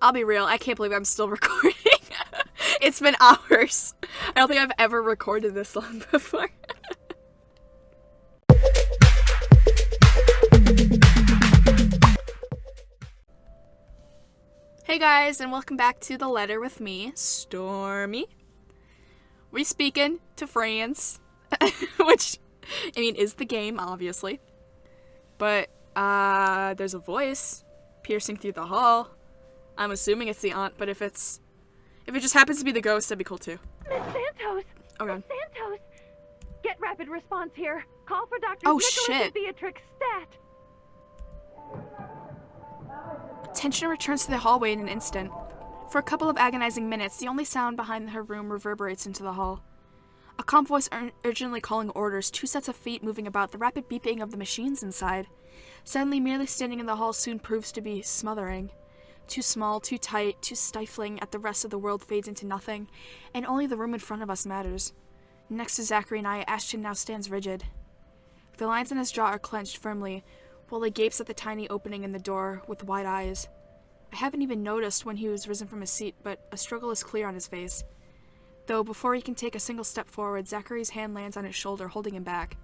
I'll be real, I can't believe I'm still recording. It's been hours. I don't think I've ever recorded this long before. Hey guys, and welcome back to The Letter with me, Stormy. We speaking to friends, which, I mean, is the game, obviously. But, there's a voice piercing through the hall. I'm assuming it's the aunt, but if it just happens to be the ghost, that'd be cool too. Miss Santos! Oh god. Miss Santos! Get rapid response here. Call for Dr. Oh, Nicholas shit. and Beatrix Stat. Tension returns to the hallway in an instant. For a couple of agonizing minutes, the only sound behind her room reverberates into the hall. A calm voice urgently calling orders, 2 sets of feet moving about, the rapid beeping of the machines inside. Suddenly, merely standing in the hall soon proves to be smothering. Too small, too tight, too stifling, at the rest of the world fades into nothing, and only the room in front of us matters. Next to Zachary and I, Ashton now stands rigid. The lines in his jaw are clenched firmly, while he gapes at the tiny opening in the door with wide eyes. I haven't even noticed when he was risen from his seat, but a struggle is clear on his face. Though before he can take a single step forward, Zachary's hand lands on his shoulder, holding him back.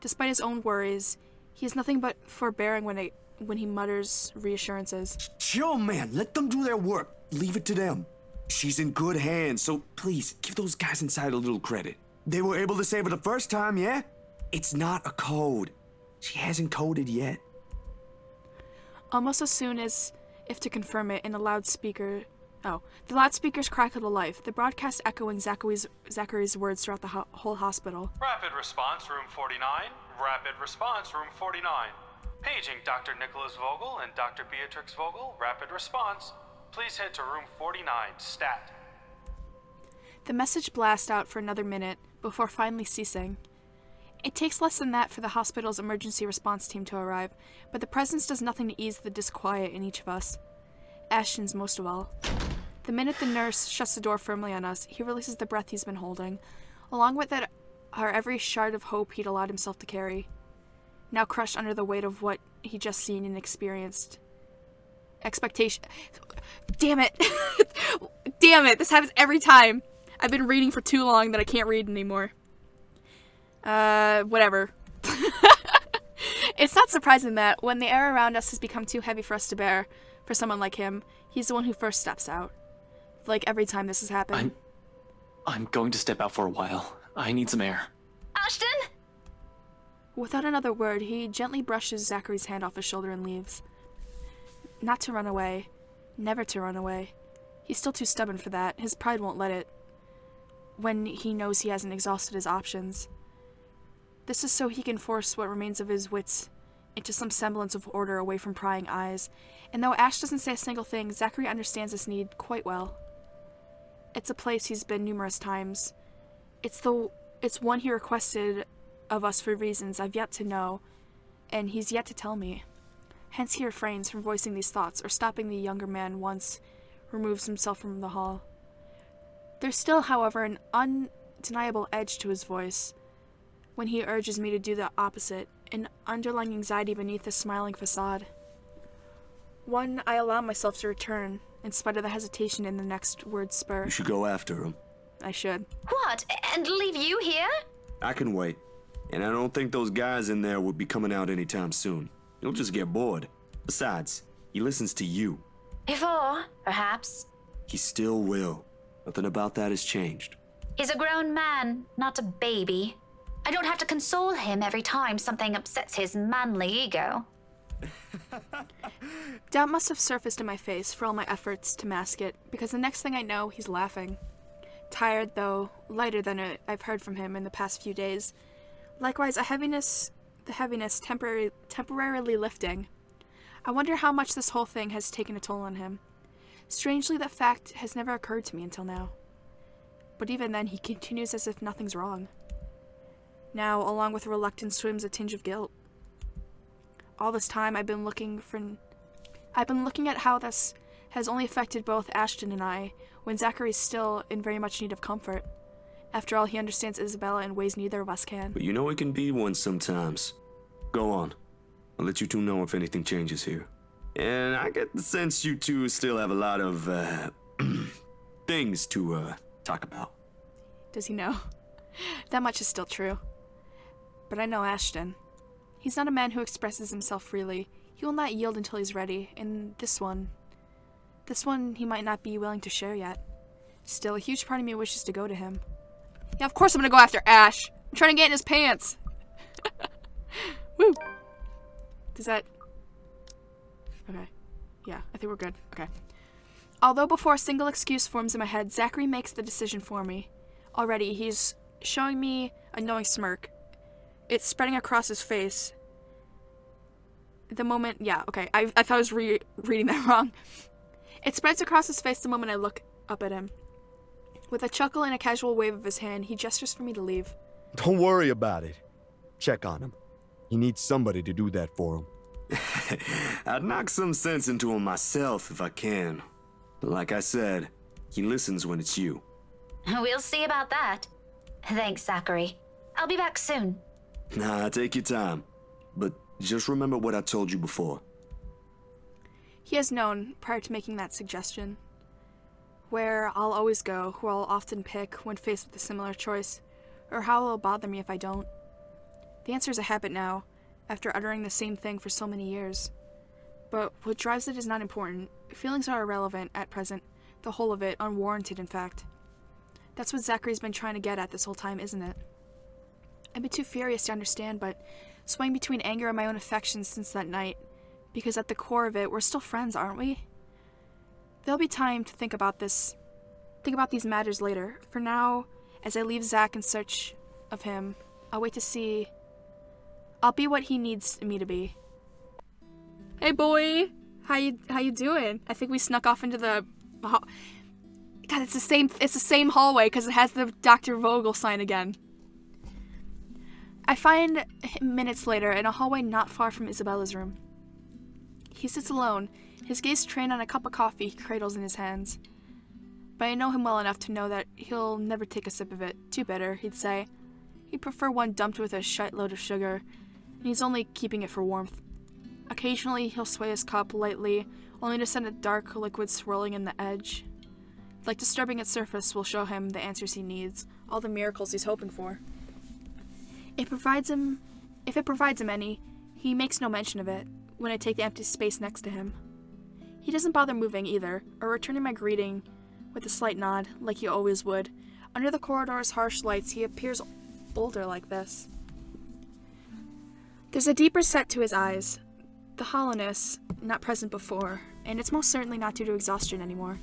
Despite his own worries, he is nothing but forbearing when he mutters reassurances. Chill, man. Let them do their work. Leave it to them. She's in good hands, so please, give those guys inside a little credit. They were able to save her the first time, yeah? It's not a code. She hasn't coded yet. Almost as soon as if to confirm it in a loudspeaker. Oh, the loudspeakers crackle to life, the broadcast echoing Zachary's words throughout the whole hospital. Rapid response, room 49. Rapid response, room 49. Paging Dr. Nicholas Vogel and Dr. Beatrix Vogel. Rapid response. Please head to room 49, stat. The message blasts out for another minute before finally ceasing. It takes less than that for the hospital's emergency response team to arrive, but the presence does nothing to ease the disquiet in each of us. Ashton's most of all. The minute the nurse shuts the door firmly on us, he releases the breath he's been holding. Along with it are every shard of hope he'd allowed himself to carry, now crushed under the weight of what he'd just seen and experienced. Expectation. Damn it! Damn it! This happens every time! I've been reading for too long that I can't read anymore. Whatever. It's not surprising that, when the air around us has become too heavy for us to bear, for someone like him, he's the one who first steps out. Like every time this has happened. I'm going to step out for a while. I need some air. Ashton? Without another word, he gently brushes Zachary's hand off his shoulder and leaves. Not to run away. Never to run away. He's still too stubborn for that. His pride won't let it. When he knows he hasn't exhausted his options. This is so he can force what remains of his wits into some semblance of order away from prying eyes. And though Ash doesn't say a single thing, Zachary understands this need quite well. It's a place he's been numerous times. It's one he requested of us for reasons I've yet to know, and he's yet to tell me. Hence he refrains from voicing these thoughts or stopping the younger man once removes himself from the hall. There's still, however, an undeniable edge to his voice when he urges me to do the opposite, an underlying anxiety beneath the smiling facade. One I allow myself to return, in spite of the hesitation in the next word spur. You should go after him. I should. What? And leave you here? I can wait. And I don't think those guys in there will be coming out anytime soon. You'll just get bored. Besides, he listens to you. Before, perhaps. He still will. Nothing about that has changed. He's a grown man, not a baby. I don't have to console him every time something upsets his manly ego. Doubt must have surfaced in my face for all my efforts to mask it, because the next thing I know, he's laughing. Tired, though, lighter than I've heard from him in the past few days. Likewise, the heaviness temporarily lifting. I wonder how much this whole thing has taken a toll on him. Strangely, that fact has never occurred to me until now. But even then, he continues as if nothing's wrong. Now, along with reluctance, swims a tinge of guilt. All this time, I've been looking at how this has only affected both Ashton and I, when Zachary's still in very much need of comfort. After all, he understands Isabella in ways neither of us can. But you know it can be one sometimes. Go on. I'll let you two know if anything changes here. And I get the sense you two still have a lot of, things to, talk about. Does he know? That much is still true. But I know Ashton. He's not a man who expresses himself freely. He will not yield until he's ready, and this one he might not be willing to share yet. Still, a huge part of me wishes to go to him. Yeah, of course I'm gonna go after Ash. I'm trying to get in his pants. Woo! Does that... Okay. Yeah, I think we're good. Okay. Although before a single excuse forms in my head, Zachary makes the decision for me. Already, he's showing me a knowing smirk. It's spreading across his face. The moment... Yeah, okay. I thought I was reading that wrong. It spreads across his face the moment I look up at him. With a chuckle and a casual wave of his hand, he gestures for me to leave. Don't worry about it. Check on him. He needs somebody to do that for him. I'd knock some sense into him myself if I can. Like I said, he listens when it's you. We'll see about that. Thanks, Zachary. I'll be back soon. Nah, take your time. But just remember what I told you before. He has known, prior to making that suggestion, where I'll always go, who I'll often pick when faced with a similar choice, or how it'll bother me if I don't. The answer is a habit now, after uttering the same thing for so many years. But what drives it is not important. Feelings are irrelevant at present, the whole of it, unwarranted in fact. That's what Zachary's been trying to get at this whole time, isn't it? I've been too furious to understand, but swaying between anger and my own affections since that night, because at the core of it, we're still friends, aren't we? There'll be time to think about these matters later. For now, as I leave Zach in search of him, I'll wait to see... I'll be what he needs me to be. Hey boy! How you doing? I think we snuck off into the... God, it's the same hallway, because it has the Dr. Vogel sign again. I find him minutes later in a hallway not far from Isabella's room. He sits alone, his gaze trained on a cup of coffee he cradles in his hands. But I know him well enough to know that he'll never take a sip of it. Too bitter, he'd say. He'd prefer one dumped with a shitload of sugar, and he's only keeping it for warmth. Occasionally, he'll sway his cup lightly, only to send a dark liquid swirling in the edge. Like disturbing its surface will show him the answers he needs, all the miracles he's hoping for. If it provides him any, he makes no mention of it when I take the empty space next to him. He doesn't bother moving either, or returning my greeting with a slight nod, like he always would. Under the corridor's harsh lights, he appears older like this. There's a deeper set to his eyes, the hollowness not present before, and it's most certainly not due to exhaustion anymore.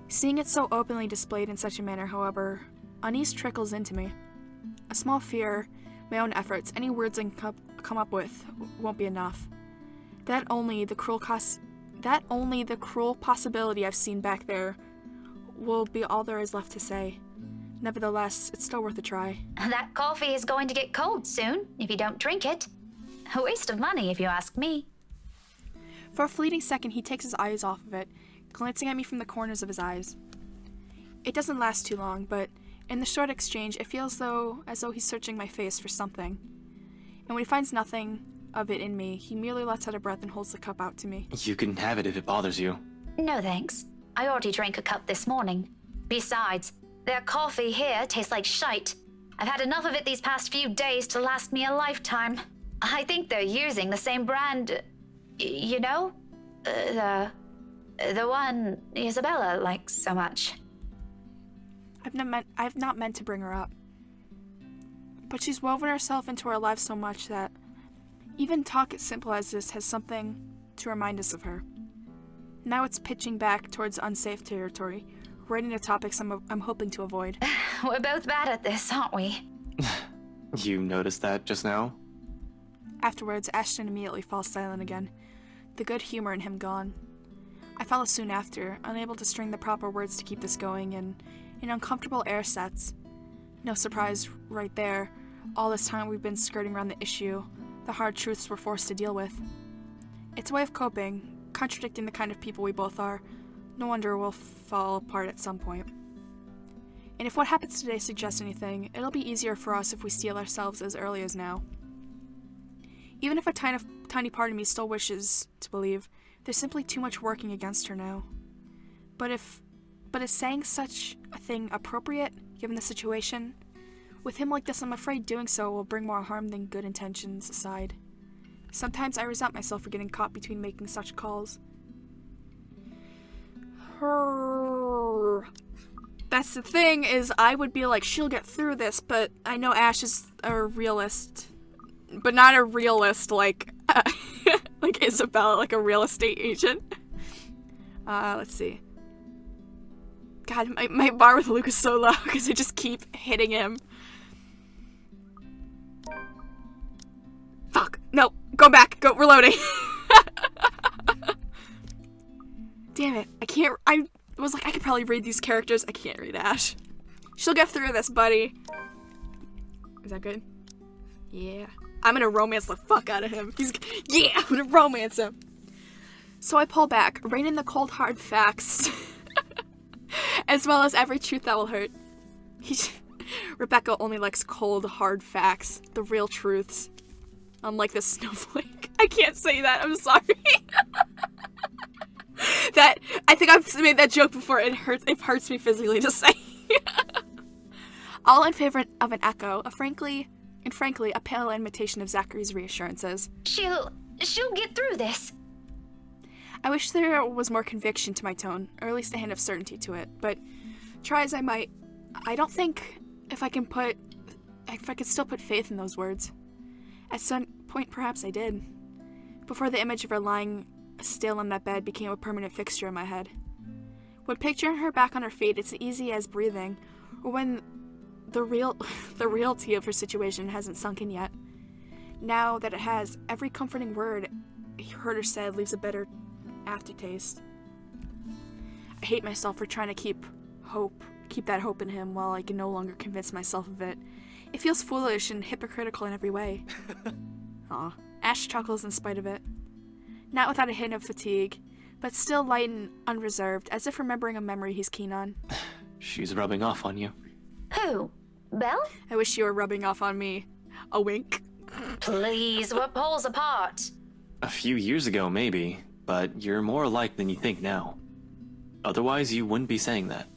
Seeing it so openly displayed in such a manner, however, unease trickles into me. A small fear, my own efforts, any words I can come up with won't be enough. That only the cruel possibility I've seen back there will be all there is left to say. Nevertheless, it's still worth a try. That coffee is going to get cold soon, if you don't drink it. A waste of money, if you ask me. For a fleeting second, he takes his eyes off of it, glancing at me from the corners of his eyes. It doesn't last too long, but in the short exchange, it feels as though he's searching my face for something. And when he finds nothing of it in me, he merely lets out a breath and holds the cup out to me. You can have it if it bothers you. No thanks. I already drank a cup this morning. Besides, their coffee here tastes like shite. I've had enough of it these past few days to last me a lifetime. I think they're using the same brand, you know? The one Isabella likes so much. I've not meant to bring her up. But she's woven herself into our lives so much that even talk as simple as this has something to remind us of her. Now it's pitching back towards unsafe territory, right into topics I'm hoping to avoid. We're both bad at this, aren't we? You noticed that just now? Afterwards, Ashton immediately falls silent again, the good humor in him gone. I follow soon after, unable to string the proper words to keep this going, and an uncomfortable air sets. No surprise right there, all this time we've been skirting around the issue, the hard truths we're forced to deal with. It's a way of coping, contradicting the kind of people we both are. No wonder we'll fall apart at some point. And if what happens today suggests anything, it'll be easier for us if we steel ourselves as early as now. Even if a tiny part of me still wishes to believe There's simply too much working against her now. But is saying such a thing appropriate, given the situation? With him like this, I'm afraid doing so will bring more harm than good intentions aside. Sometimes I resent myself for getting caught between making such calls. That's the thing, is I would be like, she'll get through this, but I know Ash is a realist. But not a realist like like Isabella, like a real estate agent. Let's see. God, my bar with Luke is so low because I just keep hitting him. Fuck. No. Go back. Go. Reloading. Damn it. I was like, I could probably read these characters. I can't read Ash. She'll get through this, buddy. Is that good? Yeah. I'm gonna romance the fuck out of him. Yeah, I'm gonna romance him. So I pull back, rein in the cold hard facts, as well as every truth that will hurt. Rebecca only likes cold hard facts, the real truths. Unlike the snowflake. I can't say that, I'm sorry. I think I've made that joke before. It hurts me physically to say. All in favor of an echo, frankly, a pale imitation of Zachary's reassurances. She'll get through this. I wish there was more conviction to my tone, or at least a hint of certainty to it, but try as I might, I don't think if I could still put faith in those words. At some point, perhaps I did, before the image of her lying still in that bed became a permanent fixture in my head. When picturing her back on her feet, it's easy as breathing, or when the reality of her situation hasn't sunk in yet. Now that it has, every comforting word I heard her said leaves a bitter aftertaste. I hate myself for trying to keep that hope in him while I can no longer convince myself of it. It feels foolish and hypocritical in every way. Aw. Ash chuckles in spite of it. Not without a hint of fatigue, but still light and unreserved, as if remembering a memory he's keen on. She's rubbing off on you. Who? Belle? I wish you were rubbing off on me. A wink. Please, we're poles apart. A few years ago, maybe, but you're more alike than you think now. Otherwise, you wouldn't be saying that.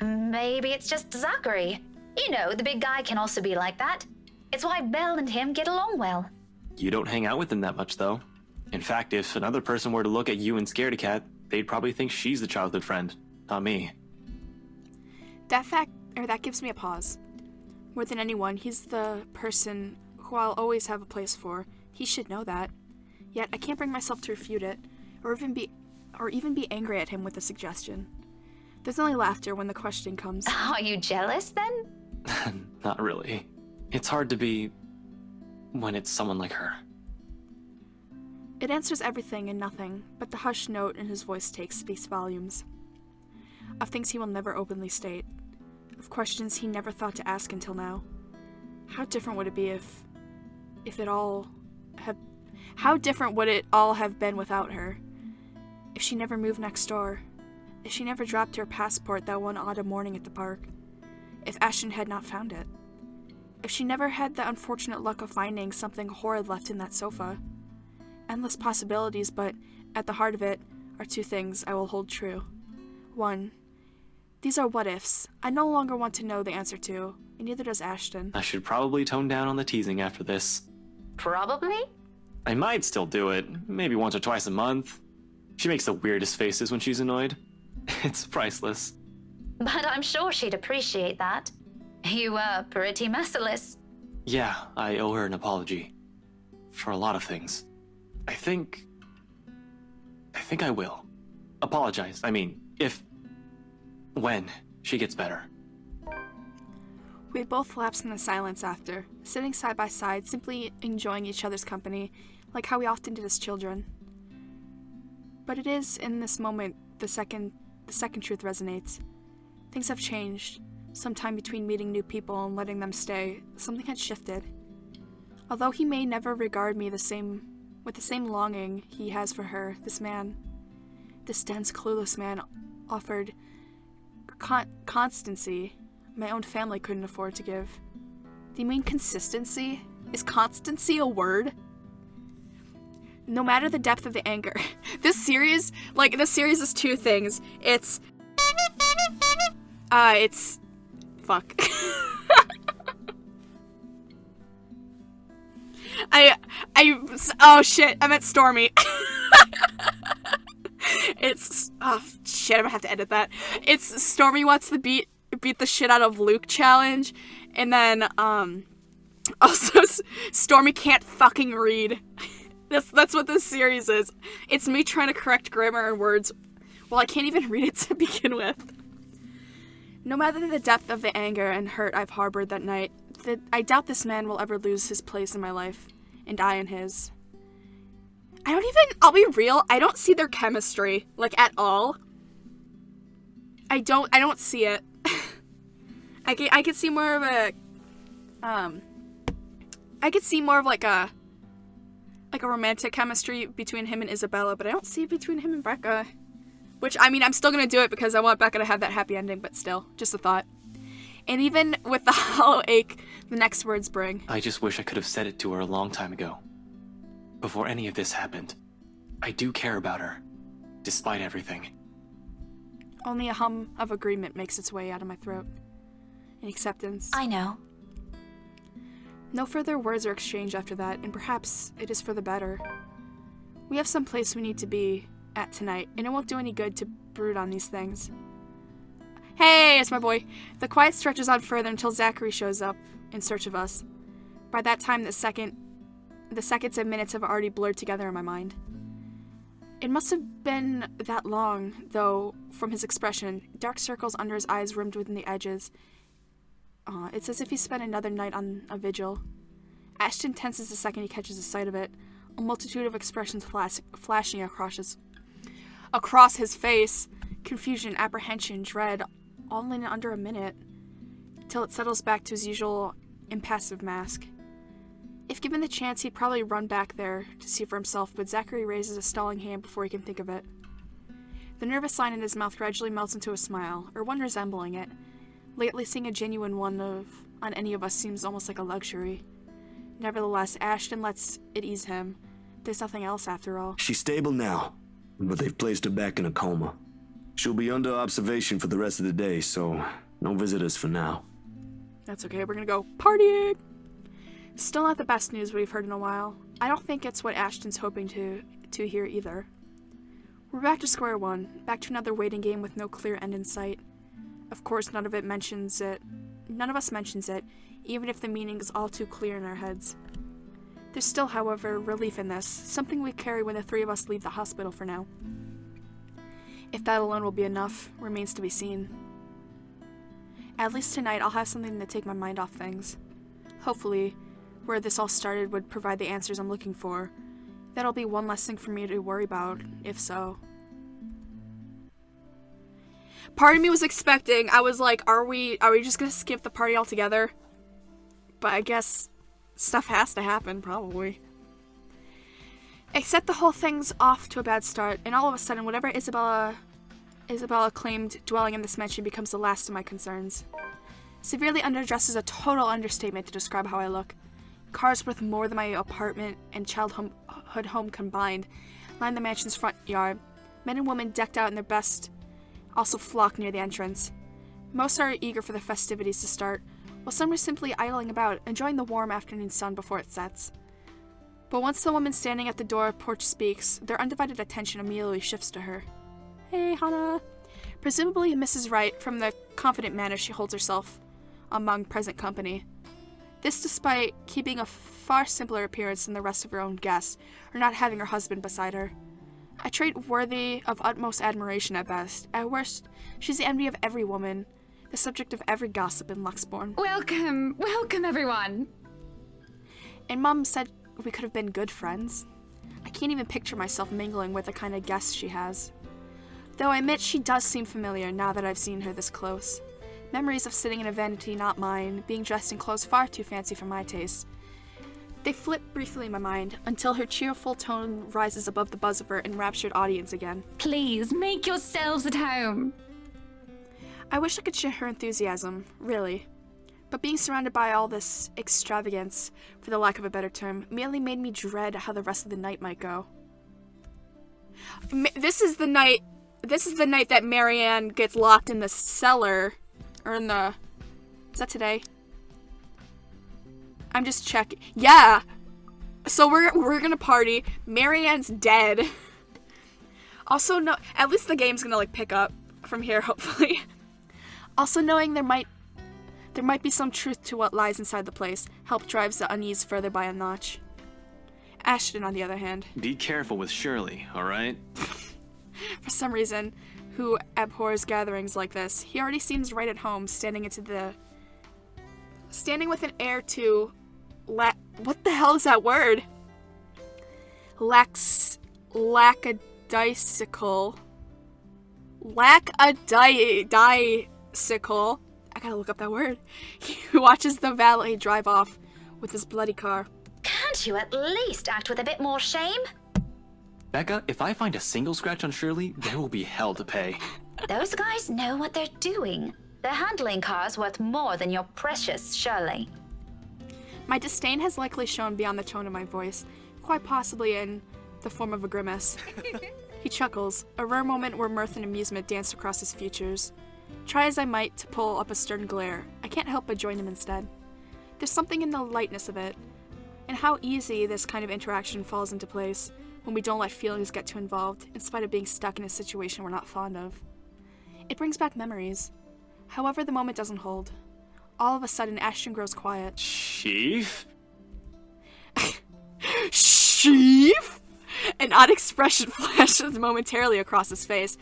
Maybe it's just Zachary. You know, the big guy can also be like that. It's why Belle and him get along well. You don't hang out with him that much, though. In fact, if another person were to look at you and Scaredy-Cat, they'd probably think she's the childhood friend, not me. That gives me a pause. More than anyone, he's the person who I'll always have a place for. He should know that. Yet I can't bring myself to refute it, or even be angry at him with the suggestion. There's only laughter when the question comes. Are you jealous, then? Not really. It's hard to be when it's someone like her. It answers everything and nothing, but the hushed note in his voice speaks volumes. Of things he will never openly state. Of questions he never thought to ask until now. How different would it be how different would it all have been without her? If she never moved next door. If she never dropped her passport that one autumn morning at the park. If Ashton had not found it. If she never had the unfortunate luck of finding something horrid left in that sofa. Endless possibilities, but at the heart of it are two things I will hold true. One, these are what-ifs I no longer want to know the answer to, and neither does Ashton. I should probably tone down on the teasing after this. Probably? I might still do it, maybe once or twice a month. She makes the weirdest faces when she's annoyed. It's priceless. But I'm sure she'd appreciate that. You were pretty merciless. Yeah, I owe her an apology. For a lot of things. I think I will. Apologize. I mean, when she gets better. We both lapsed in the silence after, sitting side by side, simply enjoying each other's company, like how we often did as children. But it is in this moment the second truth resonates. Things have changed. Sometime between meeting new people and letting them stay, something had shifted. Although he may never regard me with the same longing he has for her, this dense, clueless man offered constancy my own family couldn't afford to give. Do you mean consistency? Is constancy a word? No matter the depth of the anger. This series is two things. It's fuck. Oh shit, I meant Stormy. Oh shit, I'm gonna have to edit that. It's Stormy wants to beat the shit out of Luke challenge, and then also Stormy can't fucking read. That's what this series is. It's me trying to correct grammar and words while I can't even read it to begin with. No matter the depth of the anger and hurt I've harbored that night, I doubt this man will ever lose his place in my life, and I in his. I'll be real, I don't see their chemistry, like, at all. I don't see it. I could see more of a, I could see more of like a romantic chemistry between him and Isabella, but I don't see it between him and Becca. Which, I mean, I'm still gonna do it because I want Becca to have that happy ending, but still, just a thought. And even with the hollow ache the next words bring. I just wish I could have said it to her a long time ago. Before any of this happened. I do care about her, despite everything. Only a hum of agreement makes its way out of my throat. In acceptance. I know. No further words are exchanged after that, and perhaps it is for the better. We have some place we need to be at tonight, and it won't do any good to brood on these things. Hey, it's my boy. The quiet stretches on further until Zachary shows up in search of us. By that time, the seconds and minutes have already blurred together in my mind. It must have been that long, though, from his expression, dark circles under his eyes rimmed within the edges. It's as if he spent another night on a vigil. Ashton tenses the second he catches a sight of it, a multitude of expressions flashing across his face. Confusion, apprehension, dread, all in under a minute, till it settles back to his usual impassive mask. If given the chance, he'd probably run back there to see for himself, but Zachary raises a stalling hand before he can think of it. The nervous line in his mouth gradually melts into a smile, or one resembling it. Lately, seeing a genuine one on any of us seems almost like a luxury. Nevertheless, Ashton lets it ease him. There's nothing else after all. She's stable now, but they've placed her back in a coma. She'll be under observation for the rest of the day, so no visitors for now. That's okay, we're gonna go partying! Still not the best news we've heard in a while. I don't think it's what Ashton's hoping to hear either. We're back to square one, back to another waiting game with no clear end in sight. Of course, none of us mentions it, even if the meaning is all too clear in our heads. There's still, however, relief in this, something we carry when the three of us leave the hospital for now. If that alone will be enough, remains to be seen. At least tonight, I'll have something to take my mind off things. Hopefully, where this all started would provide the answers I'm looking for. That'll be one less thing for me to worry about, if so. Part of me was expecting, I was like, are we just gonna skip the party altogether? But I guess stuff has to happen, probably. Except the whole thing's off to a bad start, and all of a sudden, whatever Isabella claimed dwelling in this mansion becomes the last of my concerns. Severely underdressed is a total understatement to describe how I look. Cars worth more than my apartment and childhood home combined line the mansion's front yard. Men and women decked out in their best also flock near the entrance. Most are eager for the festivities to start, while some are simply idling about, enjoying the warm afternoon sun before it sets. But once the woman standing at the door porch speaks, their undivided attention immediately shifts to her. Hey, Hannah. Presumably Mrs. Wright, from the confident manner she holds herself among present company. This despite keeping a far simpler appearance than the rest of her own guests, or not having her husband beside her. A trait worthy of utmost admiration at best. At worst, she's the envy of every woman, the subject of every gossip in Luxbourne. Welcome everyone. And Mom said we could have been good friends. I can't even picture myself mingling with the kind of guests she has. Though I admit she does seem familiar now that I've seen her this close. Memories of sitting in a vanity not mine, being dressed in clothes far too fancy for my taste. They flit briefly in my mind, until her cheerful tone rises above the buzz of her enraptured audience again. Please, make yourselves at home. I wish I could share her enthusiasm, really. But being surrounded by all this extravagance, for the lack of a better term, merely made me dread how the rest of the night might go. This is the night that Marianne gets locked in the cellar. Or in the... Is that today? I'm just checking. Yeah! So we're gonna party. Marianne's dead. Also, no... At least the game's gonna, like, pick up from here, hopefully. Also, knowing there might be some truth to what lies inside the place help drives the unease further by a notch. Ashton, on the other hand, Be careful with Shirley, alright? for some reason, who abhors gatherings like this, he already seems right at home, standing with an air to what the hell is that word? Lackadaisical. Lackadaisical. I gotta look up that word. He watches the valet drive off with his bloody car. Can't you at least act with a bit more shame? Becca, if I find a single scratch on Shirley, there will be hell to pay. Those guys know what they're doing. They're handling cars worth more than your precious Shirley. My disdain has likely shown beyond the tone of my voice, quite possibly in the form of a grimace. He chuckles, a rare moment where mirth and amusement dance across his features. Try as I might to pull up a stern glare, I can't help but join him instead. There's something in the lightness of it, and how easy this kind of interaction falls into place when we don't let feelings get too involved, in spite of being stuck in a situation we're not fond of. It brings back memories. However, the moment doesn't hold. All of a sudden, Ashton grows quiet. Chief? Chief? An odd expression flashes momentarily across his face,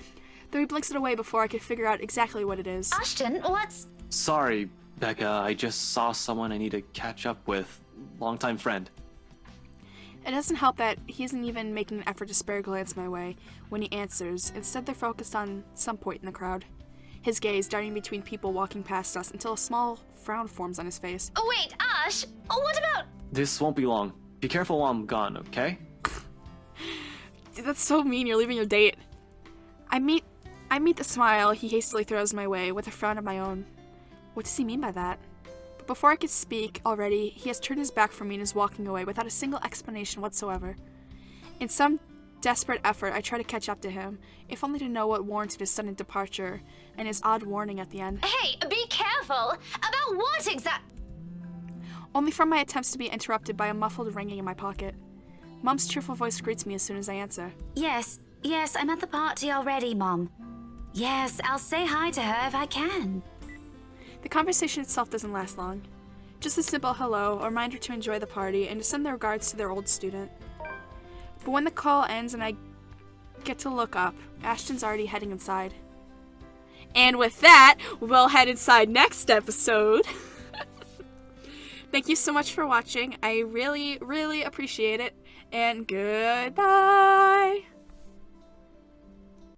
though he blinks it away before I could figure out exactly what it is. Ashton, what's... Sorry, Becca, I just saw someone I need to catch up with. Longtime friend. It doesn't help that he isn't even making an effort to spare a glance my way when he answers. Instead, they're focused on some point in the crowd. His gaze darting between people walking past us until a small frown forms on his face. Oh, wait, Ash! What about... This won't be long. Be careful while I'm gone, okay? Dude, that's so mean, you're leaving your date. I meet the smile he hastily throws my way with a frown of my own. What does he mean by that? But before I could speak already, he has turned his back from me and is walking away without a single explanation whatsoever. In some desperate effort, I try to catch up to him, if only to know what warranted his sudden departure and his odd warning at the end. Hey, be careful! About what Only from my attempts to be interrupted by a muffled ringing in my pocket. Mom's cheerful voice greets me as soon as I answer. Yes, I'm at the party already, Mom. Yes, I'll say hi to her if I can. The conversation itself doesn't last long. Just a simple hello, a reminder to enjoy the party, and to send their regards to their old student. But when the call ends and I get to look up, Ashton's already heading inside. And with that, we'll head inside next episode. Thank you so much for watching. I really, really appreciate it. And goodbye!